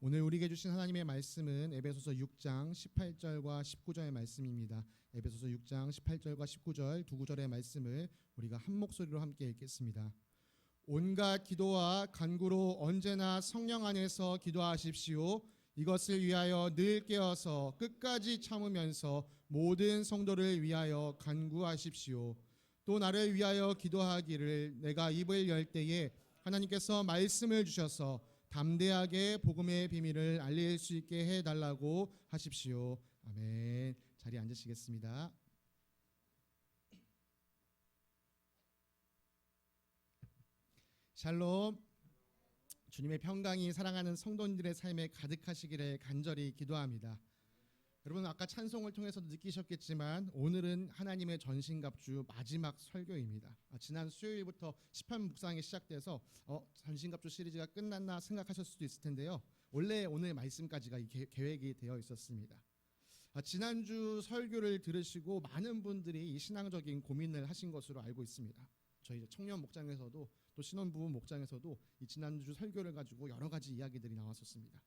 오늘 우리에게 주신 하나님의 말씀은 에베소서 6장 18절과 19절의 말씀입니다. 에베소서 6장 18절과 19절 두 구절의 말씀을 우리가 한 목소리로 함께 읽겠습니다. 온갖 기도와 간구로 언제나 성령 안에서 기도하십시오. 이것을 위하여 늘 깨어서 끝까지 참으면서 모든 성도를 위하여 간구하십시오. 또 나를 위하여 기도하기를 내가 입을 열 때에 하나님께서 말씀을 주셔서 담대하게 복음의 비밀을 알릴 수 있게 해달라고 하십시오. 아멘. 자리에 앉으시겠습니다. 샬롬. 주님의 평강이 사랑하는 성도님들의 삶에 가득하시기를 간절히 기도합니다. 여러분 아까 찬송을 통해서도 느끼셨겠지만 오늘은 하나님의 전신갑주 마지막 설교입니다. 지난 수요일부터 시편 묵상이 시작돼서 전신갑주 시리즈가 끝났나 생각하실 수도 있을 텐데요. 원래 오늘 말씀까지가 계획이 되어 있었습니다. 지난주 설교를 들으시고 많은 분들이 이 신앙적인 고민을 하신 것으로 알고 있습니다. 저희 청년 목장에서도 또 신혼부부 목장에서도 이 지난주 설교를 가지고 여러 가지 이야기들이 나왔었습니다.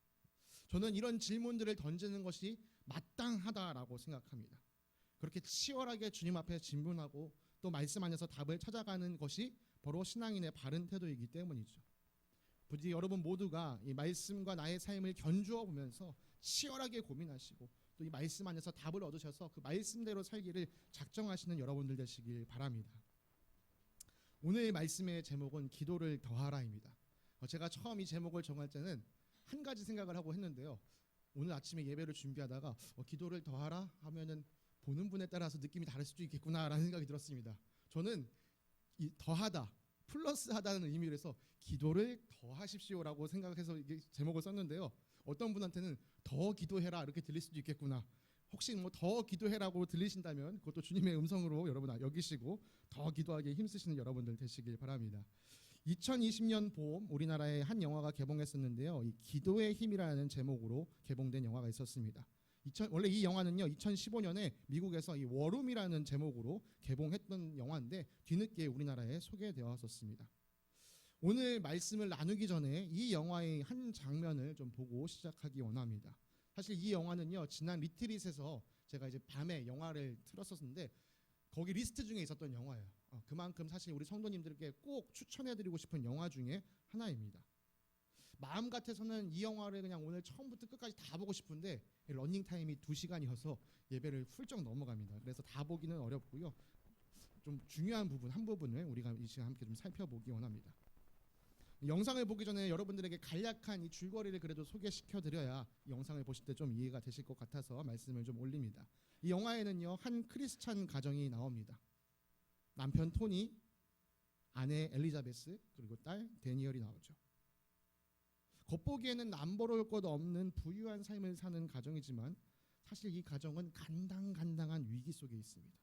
저는 이런 질문들을 던지는 것이 마땅하다라고 생각합니다. 그렇게 치열하게 주님 앞에 질문하고 또 말씀 안에서 답을 찾아가는 것이 바로 신앙인의 바른 태도이기 때문이죠. 부디 여러분 모두가 이 말씀과 나의 삶을 견주어 보면서 치열하게 고민하시고 또 이 말씀 안에서 답을 얻으셔서 그 말씀대로 살기를 작정하시는 여러분들 되시길 바랍니다. 오늘 말씀의 제목은 기도를 더하라입니다. 제가 처음 이 제목을 정할 때는 한 가지 생각을 하고 했는데요. 오늘 아침에 예배를 준비하다가 기도를 더하라 하면은 보는 분에 따라서 느낌이 다를 수도 있겠구나라는 생각이 들었습니다. 저는 이 더하다, 플러스하다는 의미로 해서 기도를 더하십시오라고 생각해서 이게 제목을 썼는데요. 어떤 분한테는 더 기도해라 이렇게 들릴 수도 있겠구나. 혹시 더 기도해라고 들리신다면 그것도 주님의 음성으로 여러분 여기시고 더 기도하기에 힘쓰시는 여러분들 되시길 바랍니다. 2020년 봄 우리나라에 한 영화가 개봉했었는데요. 이 기도의 힘이라는 제목으로 개봉된 영화가 있었습니다. 원래 이 영화는요 2015년에 미국에서 이 워룸이라는 제목으로 개봉했던 영화인데 뒤늦게 우리나라에 소개되었었습니다. 오늘 말씀을 나누기 전에 이 영화의 한 장면을 좀 보고 시작하기 원합니다. 사실 이 영화는요 지난 리트릿에서 제가 이제 밤에 영화를 틀었었는데 거기 리스트 중에 있었던 영화예요. 그만큼 사실 우리 성도님들께 꼭 추천해드리고 싶은 영화 중에 하나입니다. 마음 같아서는 이 영화를 그냥 오늘 처음부터 끝까지 다 보고 싶은데 러닝 타임이 2시간이어서 예배를 훌쩍 넘어갑니다. 그래서 다 보기는 어렵고요. 좀 중요한 부분 한 부분을 우리가 이 시간 함께 좀 살펴보기 원합니다. 영상을 보기 전에 여러분들에게 간략한 이 줄거리를 그래도 소개시켜드려야 영상을 보실 때 좀 이해가 되실 것 같아서 말씀을 좀 올립니다. 이 영화에는요 한 크리스찬 가정이 나옵니다. 남편 토니, 아내 엘리자베스 그리고 딸 데니얼이 나오죠. 겉보기에는 남보를 것 없는 부유한 삶을 사는 가정이지만 사실 이 가정은 간당간당한 위기 속에 있습니다.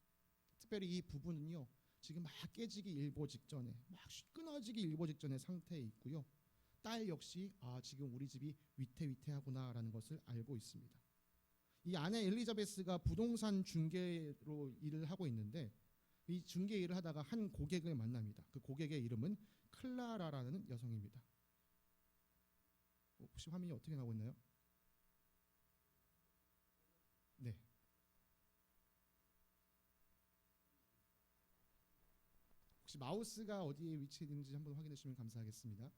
특별히 이 부부는요 지금 막 깨지기 일보 직전에 막 끊어지기 일보 직전의 상태에 있고요. 딸 역시 지금 우리 집이 위태위태하구나라는 것을 알고 있습니다. 이 아내 엘리자베스가 부동산 중개로 일을 하고 있는데 이 중개 일을 하다가 한 고객을 만납니다. 그 고객의 이름은 클라라라는 여성입니다. 혹시 화면이 어떻게 나오고 있나요? 네. 혹시 마우스가 어디에 위치했는지 한번 확인해 주시면 감사하겠습니다.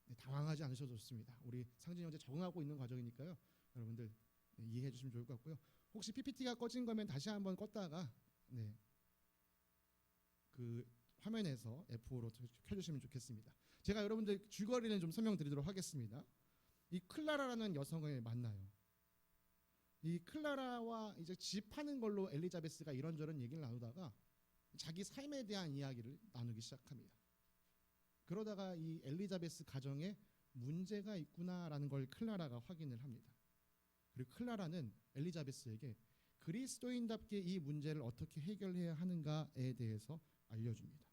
네, 당황하지 않으셔도 좋습니다. 우리 상진이 형제 적응하고 있는 과정이니까요. 여러분들 이해해 주시면 좋을 것 같고요. 혹시 PPT가 꺼진 거면 다시 한번 껐다가 그 화면에서 F5로 켜주시면 좋겠습니다. 제가 여러분들 줄거리는 좀 설명드리도록 하겠습니다. 이 클라라라는 여성을 만나요. 이 클라라와 이제 집 파는 걸로 엘리자베스가 이런저런 얘기를 나누다가 자기 삶에 대한 이야기를 나누기 시작합니다. 그러다가 이 엘리자베스 가정에 문제가 있구나라는 걸 클라라가 확인을 합니다. 그리고 클라라는 엘리자베스에게 그리스도인답게 이 문제를 어떻게 해결해야 하는가에 대해서 알려줍니다.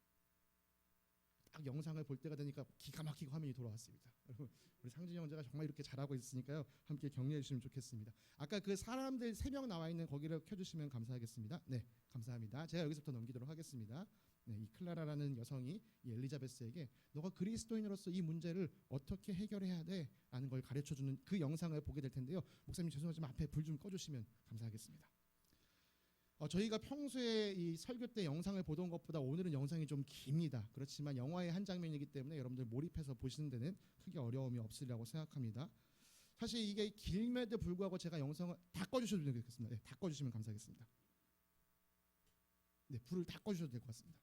딱 영상을 볼 때가 되니까 기가 막히게 화면이 돌아왔습니다. 여러분 우리 상진이 형제가 정말 이렇게 잘하고 있으니까요. 함께 격려해 주시면 좋겠습니다. 아까 그 사람들 3명 나와 있는 거기를 켜주시면 감사하겠습니다. 네, 감사합니다. 제가 여기서부터 넘기도록 하겠습니다. 이 클라라라는 여성이 이 엘리자베스에게 너가 그리스도인으로서 이 문제를 어떻게 해결해야 돼라는 걸 가르쳐주는 그 영상을 보게 될 텐데요. 목사님 죄송하지만 앞에 불 좀 꺼주시면 감사하겠습니다. 저희가 평소에 이 설교 때 영상을 보던 것보다 오늘은 영상이 좀 깁니다. 그렇지만 영화의 한 장면이기 때문에 여러분들 몰입해서 보시는 데는 크게 어려움이 없으리라고 생각합니다. 사실 이게 길임에도 불구하고 제가 영상을 다 꺼주셔도 되겠습니다. 네, 다 꺼주시면 감사하겠습니다. 네, 불을 다 꺼주셔도 될 것 같습니다.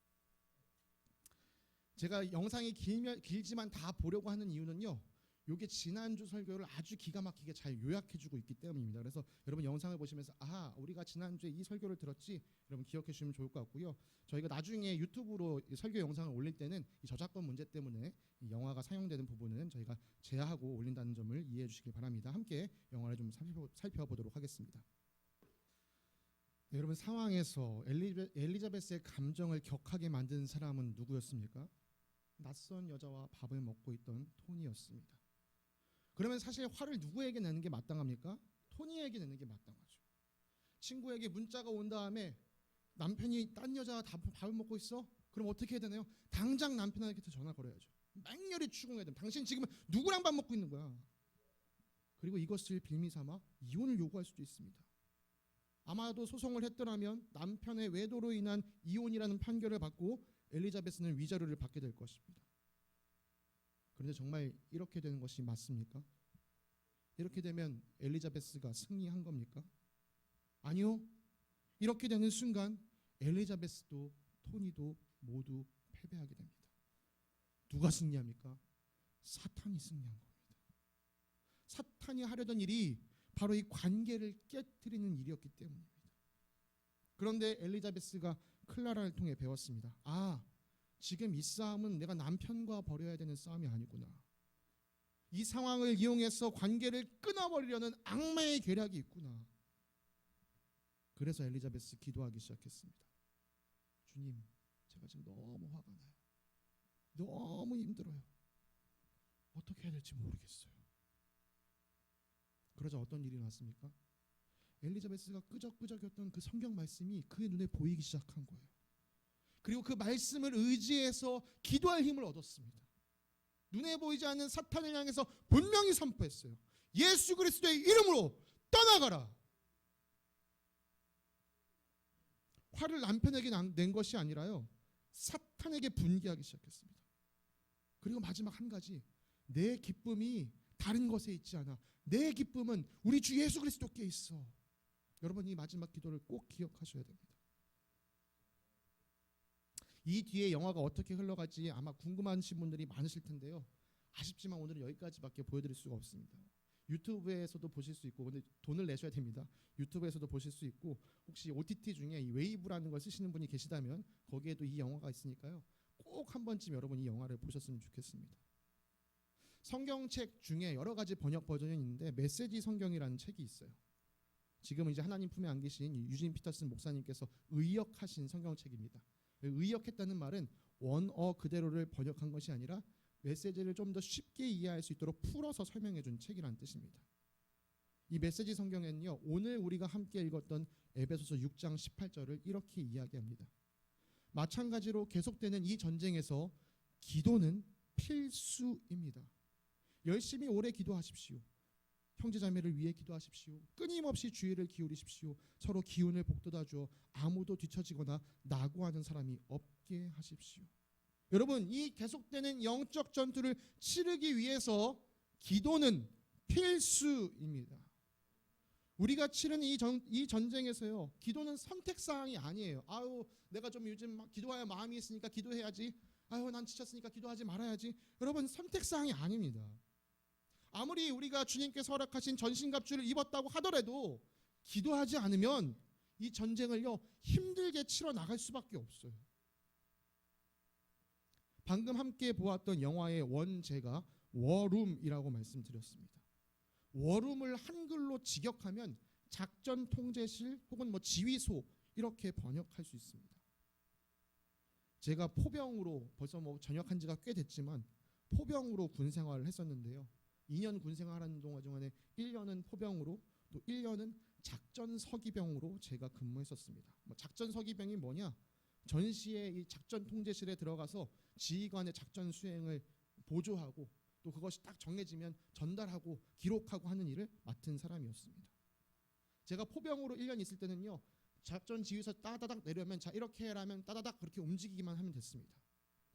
제가 영상이 길지만 다 보려고 하는 이유는요, 이게 지난주 설교를 아주 기가 막히게 잘 요약해주고 있기 때문입니다. 그래서 여러분 영상을 보시면서 우리가 지난주에 이 설교를 들었지, 여러분 기억해 주시면 좋을 것 같고요. 저희가 나중에 유튜브로 설교 영상을 올릴 때는 이 저작권 문제 때문에 이 영화가 사용되는 부분은 저희가 제하하고 올린다는 점을 이해해 주시길 바랍니다. 함께 영화를 좀 살펴보도록 하겠습니다. 네, 여러분 상황에서 엘리자베스의 감정을 격하게 만든 사람은 누구였습니까? 낯선 여자와 밥을 먹고 있던 토니였습니다. 그러면 사실 화를 누구에게 내는 게 마땅합니까? 토니에게 내는 게 마땅하죠. 친구에게 문자가 온 다음에 남편이 딴 여자와 밥을 먹고 있어? 그럼 어떻게 해야 되나요? 당장 남편에게 전화 걸어야죠. 맹렬히 추궁해야 됩니다. 당신 지금 누구랑 밥 먹고 있는 거야? 그리고 이것을 빌미삼아 이혼을 요구할 수도 있습니다. 아마도 소송을 했더라면 남편의 외도로 인한 이혼이라는 판결을 받고 엘리자베스는 위자료를 받게 될 것입니다. 그런데 정말 이렇게 되는 것이 맞습니까? 이렇게 되면 엘리자베스가 승리한 겁니까? 아니요. 이렇게 되는 순간 엘리자베스도 토니도 모두 패배하게 됩니다. 누가 승리합니까? 사탄이 승리한 겁니다. 사탄이 하려던 일이 바로 이 관계를 깨트리는 일이었기 때문입니다. 그런데 엘리자베스가 클라라를 통해 배웠습니다. 지금 이 싸움은 내가 남편과 벌여야 되는 싸움이 아니구나. 이 상황을 이용해서 관계를 끊어버리려는 악마의 계략이 있구나. 그래서 엘리자베스 기도하기 시작했습니다. 주님, 제가 지금 너무 화가 나요. 너무 힘들어요. 어떻게 해야 될지 모르겠어요. 그러자 어떤 일이 났습니까? 엘리자베스가 끄적끄적였던 그 성경 말씀이 그의 눈에 보이기 시작한 거예요. 그리고 그 말씀을 의지해서 기도할 힘을 얻었습니다. 눈에 보이지 않는 사탄을 향해서 분명히 선포했어요. 예수 그리스도의 이름으로 떠나가라. 화를 남편에게 낸 것이 아니라요, 사탄에게 분개하기 시작했습니다. 그리고 마지막 한 가지, 내 기쁨이 다른 것에 있지 않아. 내 기쁨은 우리 주 예수 그리스도께 있어. 여러분 이 마지막 기도를 꼭 기억하셔야 됩니다. 이 뒤에 영화가 어떻게 흘러갈지 아마 궁금하신 분들이 많으실 텐데요. 아쉽지만 오늘은 여기까지밖에 보여드릴 수가 없습니다. 유튜브에서도 보실 수 있고, 근데 돈을 내셔야 됩니다. 유튜브에서도 보실 수 있고, 혹시 OTT 중에 이 웨이브라는 걸 쓰시는 분이 계시다면 거기에도 이 영화가 있으니까요. 꼭 한 번쯤 여러분 이 영화를 보셨으면 좋겠습니다. 성경책 중에 여러 가지 번역 버전이 있는데 메시지 성경이라는 책이 있어요. 지금은 이제 하나님 품에 안기신 유진 피터슨 목사님께서 의역하신 성경책입니다. 의역했다는 말은 원어 그대로를 번역한 것이 아니라 메시지를 좀 더 쉽게 이해할 수 있도록 풀어서 설명해 준 책이라는 뜻입니다. 이 메시지 성경에는요, 오늘 우리가 함께 읽었던 에베소서 6장 18절을 이렇게 이야기합니다. 마찬가지로 계속되는 이 전쟁에서 기도는 필수입니다. 열심히 오래 기도하십시오. 형제자매를 위해 기도하십시오. 끊임없이 주의를 기울이십시오. 서로 기운을 북돋아 주어 아무도 뒤처지거나 낙오하는 사람이 없게 하십시오. 여러분, 이 계속되는 영적 전투를 치르기 위해서 기도는 필수입니다. 우리가 치르는 이 전쟁에서요, 기도는 선택사항이 아니에요. 내가 좀 요즘 기도할 마음이 있으니까 기도해야지. 난 지쳤으니까 기도하지 말아야지. 여러분, 선택사항이 아닙니다. 아무리 우리가 주님께서 허락하신 전신갑주를 입었다고 하더라도 기도하지 않으면 이 전쟁을요, 힘들게 치러 나갈 수밖에 없어요. 방금 함께 보았던 영화의 원제가 워룸이라고 말씀드렸습니다. 워룸을 한글로 직역하면 작전 통제실 혹은 지휘소 이렇게 번역할 수 있습니다. 제가 포병으로 벌써 전역한 지가 꽤 됐지만 포병으로 군 생활을 했었는데요. 2년 군 생활하는 동안에 1년은 포병으로, 또 1년은 작전 서기병으로 제가 근무했었습니다. 작전 서기병이 뭐냐? 전시의 이 작전 통제실에 들어가서 지휘관의 작전 수행을 보조하고 또 그것이 딱 정해지면 전달하고 기록하고 하는 일을 맡은 사람이었습니다. 제가 포병으로 1년 있을 때는요, 작전 지휘서 따다닥 내려면 자 이렇게 해라면 따다닥 그렇게 움직이기만 하면 됐습니다.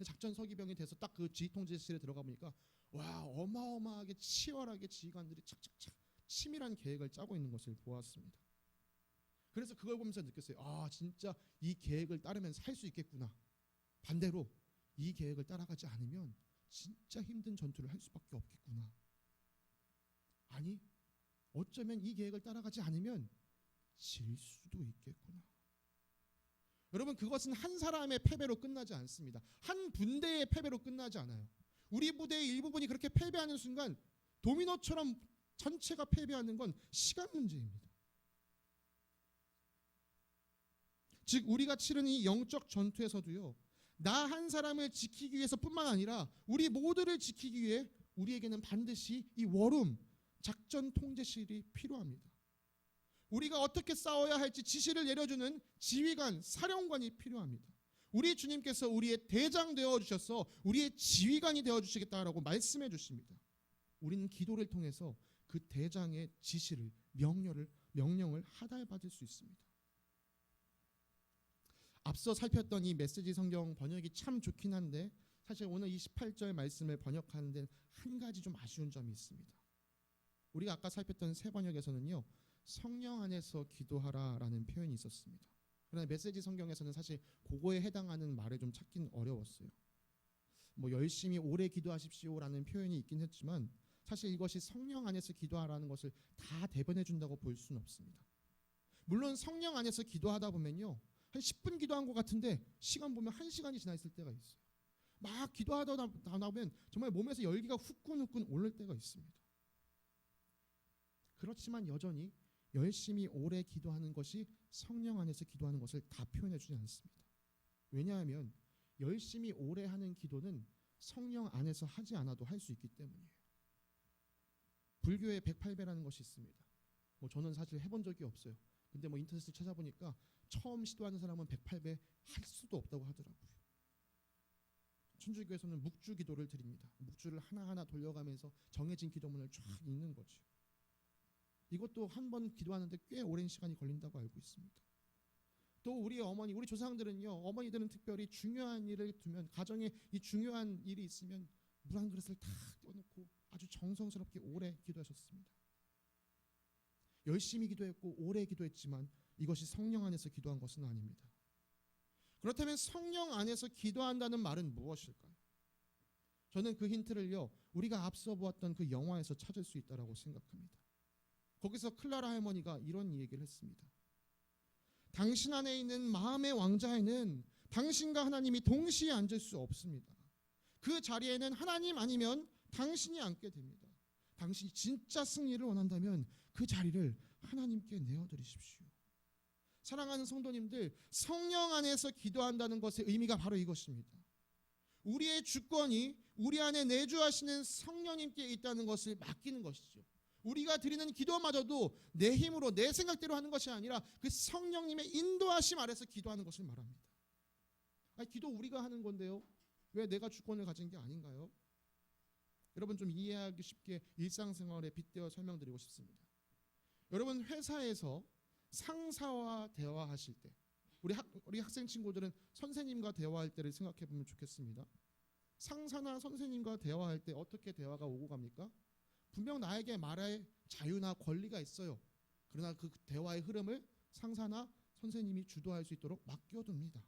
작전 서기병이 돼서 딱 그 지휘 통제실에 들어가 보니까 와, 어마어마하게 치열하게 지휘관들이 착착착 치밀한 계획을 짜고 있는 것을 보았습니다. 그래서 그걸 보면서 느꼈어요. 아, 진짜 이 계획을 따르면 살 수 있겠구나. 반대로 이 계획을 따라가지 않으면 진짜 힘든 전투를 할 수밖에 없겠구나. 아니, 어쩌면 이 계획을 따라가지 않으면 질 수도 있겠구나. 여러분, 그것은 한 사람의 패배로 끝나지 않습니다. 한 분대의 패배로 끝나지 않아요. 우리 부대의 일부분이 그렇게 패배하는 순간 도미노처럼 전체가 패배하는 건 시간 문제입니다. 즉 우리가 치르는 이 영적 전투에서도요, 나 한 사람을 지키기 위해서뿐만 아니라 우리 모두를 지키기 위해 우리에게는 반드시 이 워룸, 작전 통제실이 필요합니다. 우리가 어떻게 싸워야 할지 지시를 내려주는 지휘관, 사령관이 필요합니다. 우리 주님께서 우리의 대장 되어주셔서 우리의 지휘관이 되어주시겠다라고 말씀해 주십니다. 우리는 기도를 통해서 그 대장의 지시를, 명령을 하달받을 수 있습니다. 앞서 살폈던 이 메시지 성경 번역이 참 좋긴 한데 사실 오늘 이 18절 말씀을 번역하는 데 한 가지 좀 아쉬운 점이 있습니다. 우리가 아까 살폈던 새 번역에서는요, 성령 안에서 기도하라라는 표현이 있었습니다. 그러나 메시지 성경에서는 사실 그거에 해당하는 말을 좀 찾긴 어려웠어요. 뭐 열심히 오래 기도하십시오라는 표현이 있긴 했지만 사실 이것이 성령 안에서 기도하라는 것을 다 대변해 준다고 볼 수는 없습니다. 물론 성령 안에서 기도하다 보면요, 한 10분 기도한 것 같은데 시간 보면 1시간이 지나 있을 때가 있어요. 막 기도하다 보면 정말 몸에서 열기가 후끈후끈 오를 때가 있습니다. 그렇지만 여전히 열심히 오래 기도하는 것이 성령 안에서 기도하는 것을 다 표현해 주지 않습니다. 왜냐하면 열심히 오래 하는 기도는 성령 안에서 하지 않아도 할 수 있기 때문이에요. 불교에 108배라는 것이 있습니다. 뭐 저는 사실 해본 적이 없어요. 근데 뭐 인터넷을 찾아보니까 처음 시도하는 사람은 108배 할 수도 없다고 하더라고요. 천주교에서는 묵주 기도를 드립니다. 묵주를 하나하나 돌려가면서 정해진 기도문을 쫙 읽는 거죠. 이것도 한 번 기도하는데 꽤 오랜 시간이 걸린다고 알고 있습니다. 또 우리 어머니, 우리 조상들은요, 어머니들은 특별히 중요한 일을 두면, 가정에 이 중요한 일이 있으면 물 한 그릇을 탁 떼어놓고 아주 정성스럽게 오래 기도하셨습니다. 열심히 기도했고 오래 기도했지만 이것이 성령 안에서 기도한 것은 아닙니다. 그렇다면 성령 안에서 기도한다는 말은 무엇일까요? 저는 그 힌트를요, 우리가 앞서 보았던 그 영화에서 찾을 수 있다고 생각합니다. 거기서 클라라 할머니가 이런 얘기를 했습니다. 당신 안에 있는 마음의 왕자에는 당신과 하나님이 동시에 앉을 수 없습니다. 그 자리에는 하나님 아니면 당신이 앉게 됩니다. 당신이 진짜 승리를 원한다면 그 자리를 하나님께 내어드리십시오. 사랑하는 성도님들, 성령 안에서 기도한다는 것의 의미가 바로 이것입니다. 우리의 주권이 우리 안에 내주하시는 성령님께 있다는 것을 맡기는 것이죠. 우리가 드리는 기도마저도 내 힘으로 내 생각대로 하는 것이 아니라 그 성령님의 인도하심 아래서 기도하는 것을 말합니다. 아니, 기도 우리가 하는 건데요, 왜 내가 주권을 가진 게 아닌가요? 여러분, 좀 이해하기 쉽게 일상생활에 빗대어 설명드리고 싶습니다. 여러분, 회사에서 상사와 대화하실 때, 우리 학생 친구들은 선생님과 대화할 때를 생각해 보면 좋겠습니다. 상사나 선생님과 대화할 때 어떻게 대화가 오고 갑니까? 분명 나에게 말할 자유나 권리가 있어요. 그러나 그 대화의 흐름을 상사나 선생님이 주도할 수 있도록 맡겨둡니다.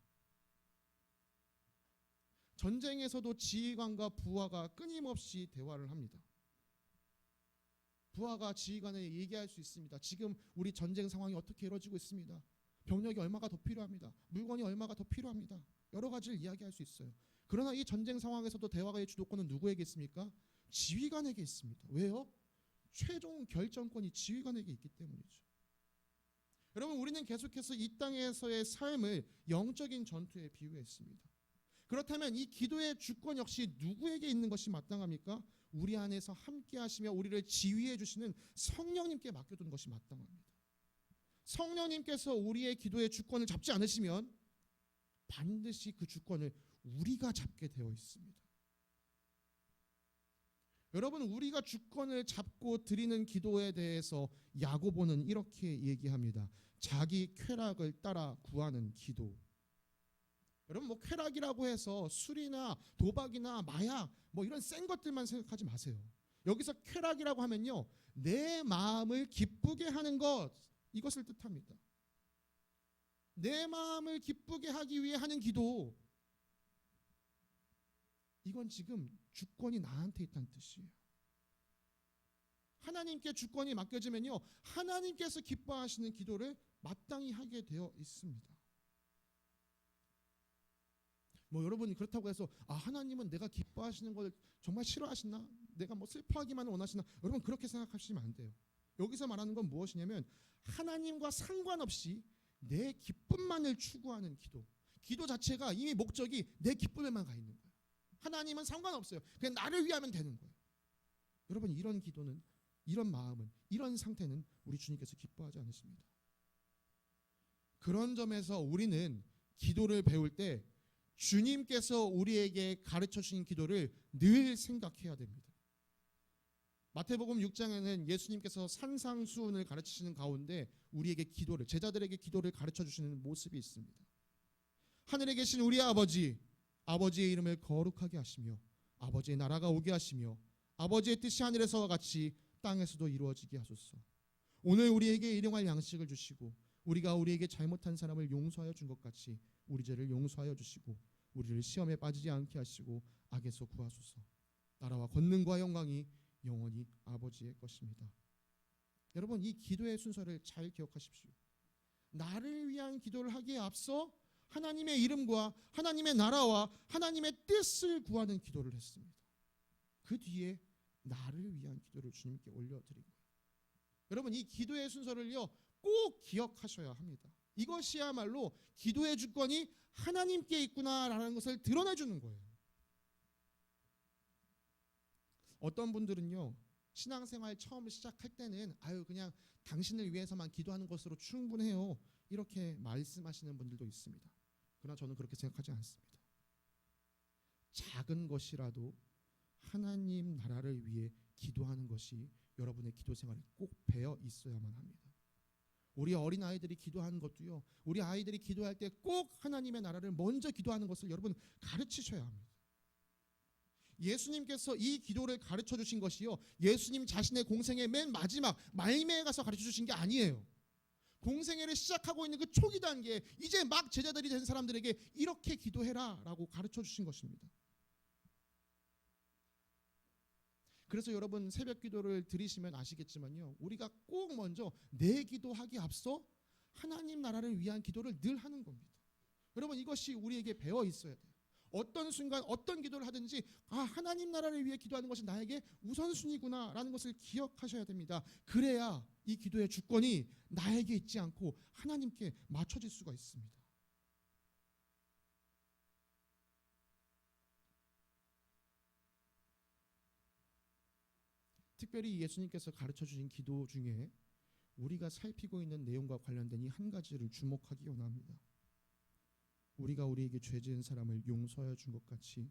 전쟁에서도 지휘관과 부하가 끊임없이 대화를 합니다. 부하가 지휘관에 얘기할 수 있습니다. 지금 우리 전쟁 상황이 어떻게 이루어지고 있습니다. 병력이 얼마가 더 필요합니다. 물건이 얼마가 더 필요합니다. 여러 가지를 이야기할 수 있어요. 그러나 이 전쟁 상황에서도 대화의 주도권은 누구에게 있습니까? 지휘관에게 있습니다. 왜요? 최종 결정권이 지휘관에게 있기 때문이죠. 여러분, 우리는 계속해서 이 땅에서의 삶을 영적인 전투에 비유했습니다. 그렇다면 이 기도의 주권 역시 누구에게 있는 것이 마땅합니까? 우리 안에서 함께 하시며 우리를 지휘해 주시는 성령님께 맡겨두는 것이 마땅합니다. 성령님께서 우리의 기도의 주권을 잡지 않으시면 반드시 그 주권을 우리가 잡게 되어 있습니다. 여러분, 우리가 주권을 잡고 드리는 기도에 대해서 야고보는 이렇게 얘기합니다. 자기 쾌락을 따라 구하는 기도. 여러분, 뭐 쾌락이라고 해서 술이나 도박이나 마약 뭐 이런 센 것들만 생각하지 마세요. 여기서 쾌락이라고 하면요, 내 마음을 기쁘게 하는 것, 이것을 뜻합니다. 내 마음을 기쁘게 하기 위해 하는 기도, 이건 지금 주권이 나한테 있다는 뜻이에요. 하나님께 주권이 맡겨지면요, 하나님께서 기뻐하시는 기도를 마땅히 하게 되어 있습니다. 뭐 여러분이 그렇다고 해서 하나님은 내가 기뻐하시는 걸 정말 싫어하시나? 내가 뭐 슬퍼하기만 원하시나? 여러분, 그렇게 생각하시면 안 돼요. 여기서 말하는 건 무엇이냐면 하나님과 상관없이 내 기쁨만을 추구하는 기도. 기도 자체가 이미 목적이 내 기쁨에만 가 있는 거예요. 하나님은 상관없어요. 그냥 나를 위하면 되는 거예요. 여러분, 이런 기도는, 이런 마음은, 이런 상태는 우리 주님께서 기뻐하지 않으십니다. 그런 점에서 우리는 기도를 배울 때 주님께서 우리에게 가르쳐 주신 기도를 늘 생각해야 됩니다. 마태복음 6장에는 예수님께서 산상수훈을 가르치시는 가운데 우리에게 기도를, 제자들에게 기도를 가르쳐 주시는 모습이 있습니다. 하늘에 계신 우리 아버지, 아버지의 이름을 거룩하게 하시며 아버지의 나라가 오게 하시며 아버지의 뜻이 하늘에서와 같이 땅에서도 이루어지게 하소서. 오늘 우리에게 일용할 양식을 주시고 우리가 우리에게 잘못한 사람을 용서하여 준 것 같이 우리 죄를 용서하여 주시고 우리를 시험에 빠지지 않게 하시고 악에서 구하소서. 나라와 권능과 영광이 영원히 아버지의 것입니다. 여러분, 이 기도의 순서를 잘 기억하십시오. 나를 위한 기도를 하기에 앞서 하나님의 이름과 하나님의 나라와 하나님의 뜻을 구하는 기도를 했습니다. 그 뒤에 나를 위한 기도를 주님께 올려드린 거예요. 여러분, 이 기도의 순서를요 꼭 기억하셔야 합니다. 이것이야말로 기도의 주권이 하나님께 있구나라는 것을 드러내주는 거예요. 어떤 분들은요, 신앙생활 처음 시작할 때는 그냥 당신을 위해서만 기도하는 것으로 충분해요, 이렇게 말씀하시는 분들도 있습니다. 그러나 저는 그렇게 생각하지 않습니다. 작은 것이라도 하나님 나라를 위해 기도하는 것이 여러분의 기도 생활에 꼭 배어 있어야만 합니다. 우리 어린아이들이 기도하는 것도요, 우리 아이들이 기도할 때 꼭 하나님의 나라를 먼저 기도하는 것을 여러분 가르치셔야 합니다. 예수님께서 이 기도를 가르쳐 주신 것이요, 예수님 자신의 공생의 맨 마지막 말미에 가서 가르쳐 주신 게 아니에요. 공생애를 시작하고 있는 그 초기 단계에 이제 막 제자들이 된 사람들에게 이렇게 기도해라 라고 가르쳐 주신 것입니다. 그래서 여러분, 새벽 기도를 드리시면 아시겠지만요, 우리가 꼭 먼저 내 기도하기 앞서 하나님 나라를 위한 기도를 늘 하는 겁니다. 여러분, 이것이 우리에게 배어 있어야 돼요. 어떤 순간 어떤 기도를 하든지 하나님 나라를 위해 기도하는 것이 나에게 우선순위구나 라는 것을 기억하셔야 됩니다. 그래야 이 기도의 주권이 나에게 있지 않고 하나님께 맞춰질 수가 있습니다. 특별히 예수님께서 가르쳐 주신 기도 중에 우리가 살피고 있는 내용과 관련된 이 한 가지를 주목하기 원합니다. 우리가 우리에게 죄 지은 사람을 용서하여 준 것 같이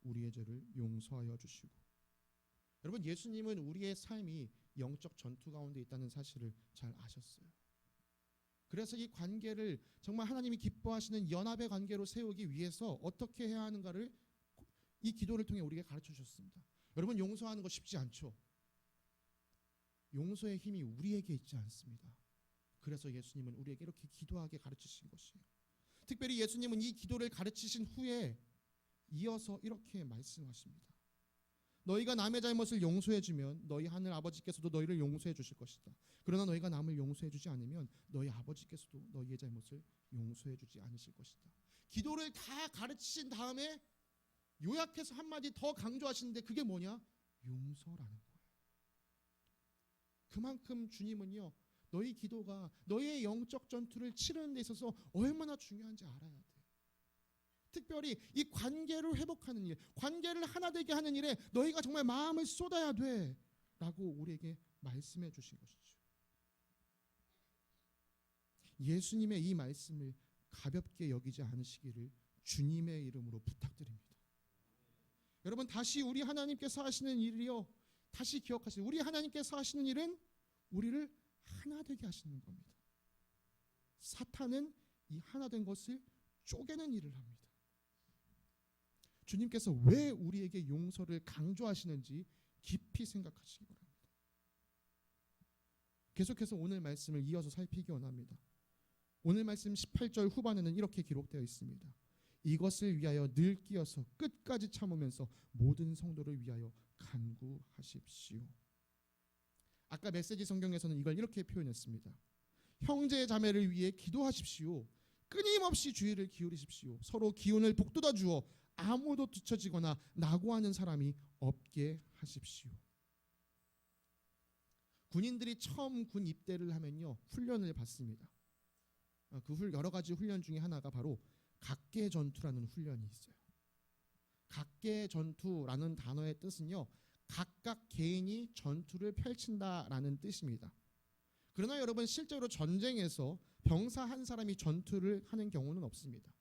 우리의 죄를 용서하여 주시고. 여러분, 예수님은 우리의 삶이 영적 전투 가운데 있다는 사실을 잘 아셨어요. 그래서 이 관계를 정말 하나님이 기뻐하시는 연합의 관계로 세우기 위해서 어떻게 해야 하는가를 이 기도를 통해 우리에게 가르쳐 주셨습니다. 여러분, 용서하는 거 쉽지 않죠. 용서의 힘이 우리에게 있지 않습니다. 그래서 예수님은 우리에게 이렇게 기도하게 가르치신 것이에요. 특별히 예수님은 이 기도를 가르치신 후에 이어서 이렇게 말씀하십니다. 너희가 남의 잘못을 용서해 주면 너희 하늘 아버지께서도 너희를 용서해 주실 것이다. 그러나 너희가 남을 용서해 주지 않으면 너희 아버지께서도 너희의 잘못을 용서해 주지 않으실 것이다. 기도를 다 가르치신 다음에 요약해서 한마디 더 강조하시는데 그게 뭐냐? 용서라는 거예요. 그만큼 주님은요, 너희 기도가 너희의 영적 전투를 치르는 데 있어서 얼마나 중요한지 알아야 돼. 특별히 이 관계를 회복하는 일, 관계를 하나 되게 하는 일에 너희가 정말 마음을 쏟아야 돼 라고 우리에게 말씀해 주신 것이죠. 예수님의 이 말씀을 가볍게 여기지 않으시기를 주님의 이름으로 부탁드립니다. 여러분, 다시 우리 하나님께서 하시는 일이요, 다시 기억하세요. 우리 하나님께서 하시는 일은 우리를 하나 되게 하시는 겁니다. 사탄은 이 하나 된 것을 쪼개는 일을 합니다. 주님께서 왜 우리에게 용서를 강조하시는지 깊이 생각하시기 바랍니다. 계속해서 오늘 말씀을 이어서 살피기 원합니다. 오늘 말씀 18절 후반에는 이렇게 기록되어 있습니다. 이것을 위하여 늘 끼어서 끝까지 참으면서 모든 성도를 위하여 간구하십시오. 아까 메시지 성경에서는 이걸 이렇게 표현했습니다. 형제 자매를 위해 기도하십시오. 끊임없이 주의를 기울이십시오. 서로 기운을 북돋아 주어 아무도 뒤처지거나 낙오하는 사람이 없게 하십시오. 군인들이 처음 군 입대를 하면요, 훈련을 받습니다. 그 여러 가지 훈련 중에 하나가 바로 각계 전투라는 훈련이 있어요. 각계 전투라는 단어의 뜻은요, 각각 개인이 전투를 펼친다라는 뜻입니다. 그러나 여러분, 실제로 전쟁에서 병사 한 사람이 전투를 하는 경우는 없습니다.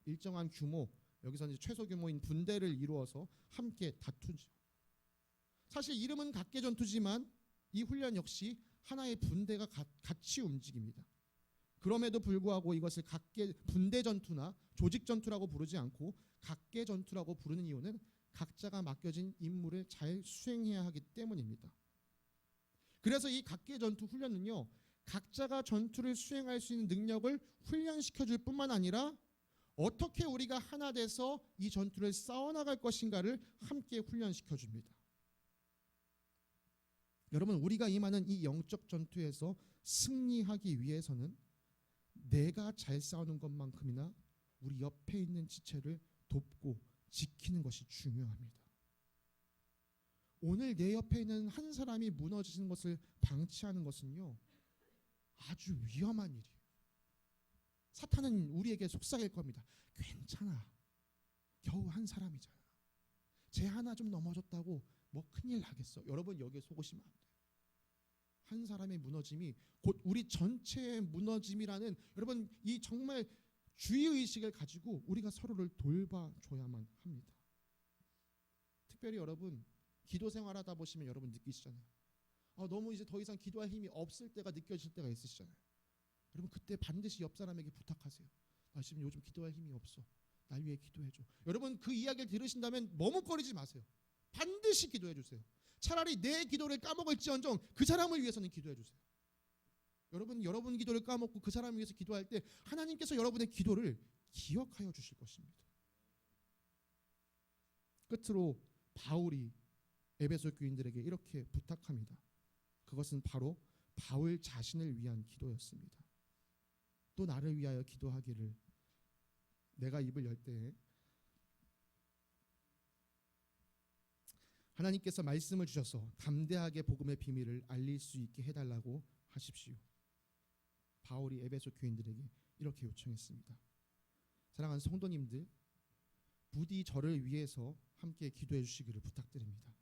일정한 규모, 여기서 이제 최소 규모인 분대를 이루어서 함께 다투죠. 사실 이름은 각계 전투지만 이 훈련 역시 하나의 분대가 같이 움직입니다. 그럼에도 불구하고 이것을 각계 분대 전투나 조직 전투라고 부르지 않고 각계 전투라고 부르는 이유는 각자가 맡겨진 임무를 잘 수행해야 하기 때문입니다. 그래서 이 각계 전투 훈련은요, 각자가 전투를 수행할 수 있는 능력을 훈련시켜 줄 뿐만 아니라 어떻게 우리가 하나 돼서 이 전투를 싸워나갈 것인가를 함께 훈련시켜 줍니다. 여러분, 우리가 임하는 이 영적 전투에서 승리하기 위해서는 내가 잘 싸우는 것만큼이나 우리 옆에 있는 지체를 돕고 지키는 것이 중요합니다. 오늘 내 옆에 있는 한 사람이 무너지는 것을 방치하는 것은요, 아주 위험한 일이에요. 사탄은 우리에게 속삭일 겁니다. 괜찮아, 겨우 한 사람이잖아. 쟤 하나 좀 넘어졌다고 뭐 큰일 나겠어. 여러분, 여기에 속으시면 안 돼요. 한 사람의 무너짐이 곧 우리 전체의 무너짐이라는, 여러분, 이 정말 주의의식을 가지고 우리가 서로를 돌봐줘야만 합니다. 특별히 여러분, 기도 생활하다 보시면 여러분 느끼시잖아요. 너무 이제 더 이상 기도할 힘이 없을 때가 느껴질 때가 있으시잖아요. 여러분, 그때 반드시 옆 사람에게 부탁하세요. 나 지금 요즘 기도할 힘이 없어. 날 위해 기도해줘. 여러분, 그 이야기를 들으신다면 머뭇거리지 마세요. 반드시 기도해 주세요. 차라리 내 기도를 까먹을지언정 그 사람을 위해서는 기도해 주세요. 여러분 기도를 까먹고 그 사람을 위해서 기도할 때 하나님께서 여러분의 기도를 기억하여 주실 것입니다. 끝으로 바울이 에베소 교인들에게 이렇게 부탁합니다. 그것은 바로 바울 자신을 위한 기도였습니다. 또 나를 위하여 기도하기를, 내가 입을 열 때 하나님께서 말씀을 주셔서 담대하게 복음의 비밀을 알릴 수 있게 해달라고 하십시오. 바울이 에베소 교인들에게 이렇게 요청했습니다. 사랑하는 성도님들, 부디 저를 위해서 함께 기도해 주시기를 부탁드립니다.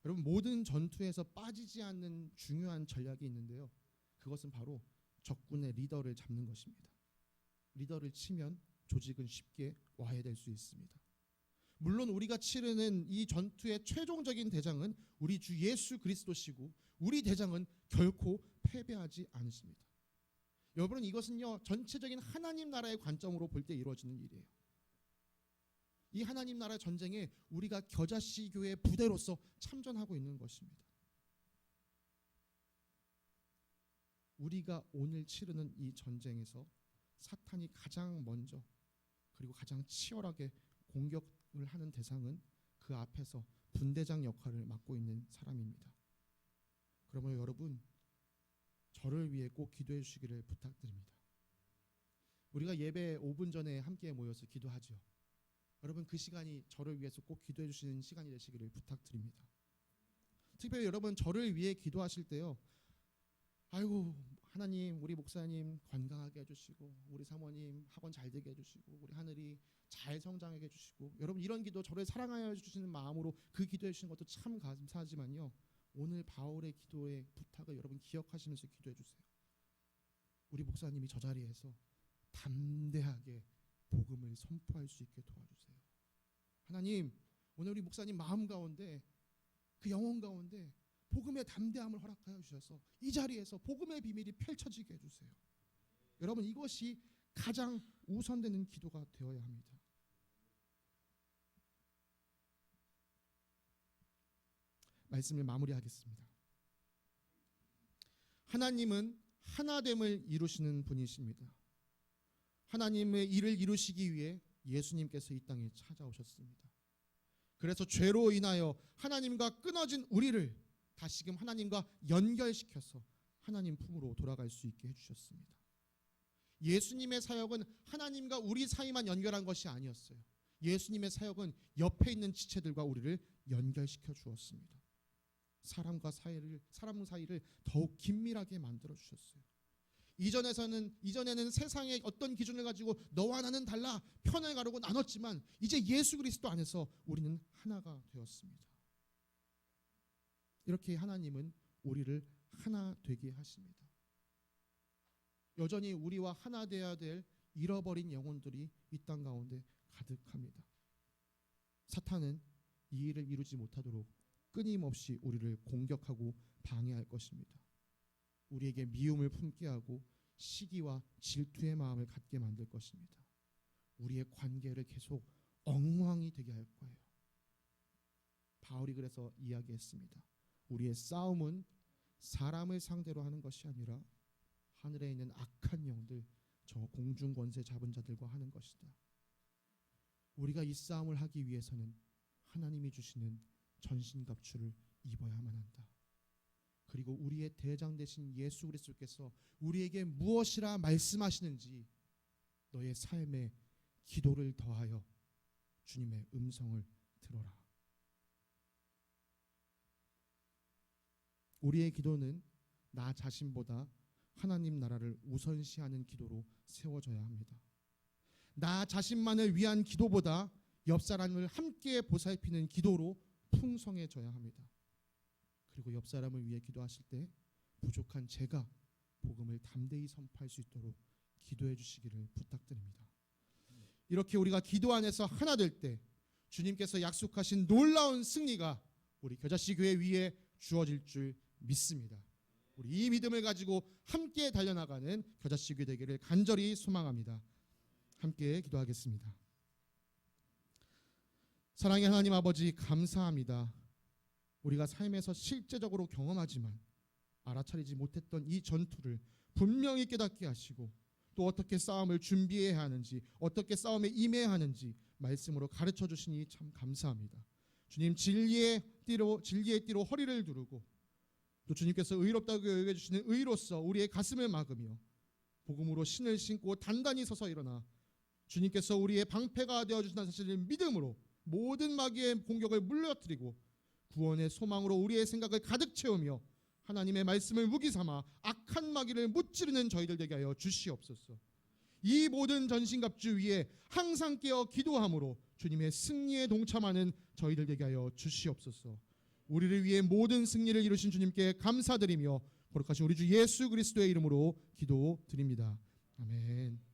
여러분, 모든 전투에서 빠지지 않는 중요한 전략이 있는데요, 그것은 바로 적군의 리더를 잡는 것입니다. 리더를 치면 조직은 쉽게 와해될 수 있습니다. 물론 우리가 치르는 이 전투의 최종적인 대장은 우리 주 예수 그리스도시고, 우리 대장은 결코 패배하지 않으십니다. 여러분, 이것은요, 전체적인 하나님 나라의 관점으로 볼 때 이루어지는 일이에요. 이 하나님 나라 전쟁에 우리가 겨자씨 교회 부대로서 참전하고 있는 것입니다. 우리가 오늘 치르는 이 전쟁에서 사탄이 가장 먼저 그리고 가장 치열하게 공격을 하는 대상은 그 앞에서 분대장 역할을 맡고 있는 사람입니다. 그러므로 여러분, 저를 위해 꼭 기도해 주시기를 부탁드립니다. 우리가 예배 5분 전에 함께 모여서 기도하죠. 여러분, 그 시간이 저를 위해서 꼭 기도해 주시는 시간이 되시기를 부탁드립니다. 특별히 여러분, 저를 위해 기도하실 때요, 아이고 하나님, 우리 목사님 건강하게 해주시고, 우리 사모님 학원 잘 되게 해주시고, 우리 하늘이 잘 성장하게 해주시고, 여러분, 이런 기도, 저를 사랑하여 주시는 마음으로 그 기도해 주시는 것도 참 감사하지만요, 오늘 바울의 기도의 부탁을 여러분 기억하시면서 기도해 주세요. 우리 목사님이 저 자리에서 담대하게 복음을 선포할 수 있게 도와주세요. 하나님, 오늘 우리 목사님 마음 가운데, 그 영혼 가운데 복음의 담대함을 허락하여 주셔서 이 자리에서 복음의 비밀이 펼쳐지게 해주세요. 여러분, 이것이 가장 우선되는 기도가 되어야 합니다. 말씀을 마무리하겠습니다. 하나님은 하나됨을 이루시는 분이십니다. 하나님의 일을 이루시기 위해 예수님께서 이 땅에 찾아오셨습니다. 그래서 죄로 인하여 하나님과 끊어진 우리를 다시금 하나님과 연결시켜서 하나님 품으로 돌아갈 수 있게 해주셨습니다. 예수님의 사역은 하나님과 우리 사이만 연결한 것이 아니었어요. 예수님의 사역은 옆에 있는 지체들과 우리를 연결시켜 주었습니다. 사람 사이를 더욱 긴밀하게 만들어 주셨어요. 이전에는 세상의 어떤 기준을 가지고 너와 나는 달라 편을 가르고 나눴지만 이제 예수 그리스도 안에서 우리는 하나가 되었습니다. 이렇게 하나님은 우리를 하나 되게 하십니다. 여전히 우리와 하나 되어야 될 잃어버린 영혼들이 이 땅 가운데 가득합니다. 사탄은 이 일을 이루지 못하도록 끊임없이 우리를 공격하고 방해할 것입니다. 우리에게 미움을 품게 하고 시기와 질투의 마음을 갖게 만들 것입니다. 우리의 관계를 계속 엉망이 되게 할 거예요. 바울이 그래서 이야기했습니다. 우리의 싸움은 사람을 상대로 하는 것이 아니라 하늘에 있는 악한 영들, 저 공중 권세 잡은 자들과 하는 것이다. 우리가 이 싸움을 하기 위해서는 하나님이 주시는 전신갑주를 입어야만 한다. 그리고 우리의 대장 되신 예수 그리스도께서 우리에게 무엇이라 말씀하시는지 너의 삶에 기도를 더하여 주님의 음성을 들어라. 우리의 기도는 나 자신보다 하나님 나라를 우선시하는 기도로 세워져야 합니다. 나 자신만을 위한 기도보다 옆 사람을 함께 보살피는 기도로 풍성해져야 합니다. 그리고 옆 사람을 위해 기도하실 때 부족한 제가 복음을 담대히 선포할 수 있도록 기도해 주시기를 부탁드립니다. 이렇게 우리가 기도 안에서 하나 될 때 주님께서 약속하신 놀라운 승리가 우리 겨자씨 교회 위에 주어질 줄 믿습니다. 우리 이 믿음을 가지고 함께 달려나가는 겨자씨 교회 되기를 간절히 소망합니다. 함께 기도하겠습니다. 사랑의 하나님 아버지, 감사합니다. 우리가 삶에서 실제적으로 경험하지만 알아차리지 못했던 이 전투를 분명히 깨닫게 하시고 또 어떻게 싸움을 준비해야 하는지, 어떻게 싸움에 임해야 하는지 말씀으로 가르쳐 주시니 참 감사합니다. 주님, 진리의 띠로 허리를 두르고 또 주님께서 의롭다고 여겨주시는 의로서 우리의 가슴을 막으며 복음으로 신을 신고 단단히 서서 일어나 주님께서 우리의 방패가 되어주신다는 사실을 믿음으로 모든 마귀의 공격을 물러뜨리고 구원의 소망으로 우리의 생각을 가득 채우며 하나님의 말씀을 무기 삼아 악한 마귀를 무찌르는 저희들 되게 하여 주시옵소서. 이 모든 전신갑주 위에 항상 깨어 기도함으로 주님의 승리에 동참하는 저희들 되게 하여 주시옵소서. 우리를 위해 모든 승리를 이루신 주님께 감사드리며 거룩하신 우리 주 예수 그리스도의 이름으로 기도드립니다. 아멘.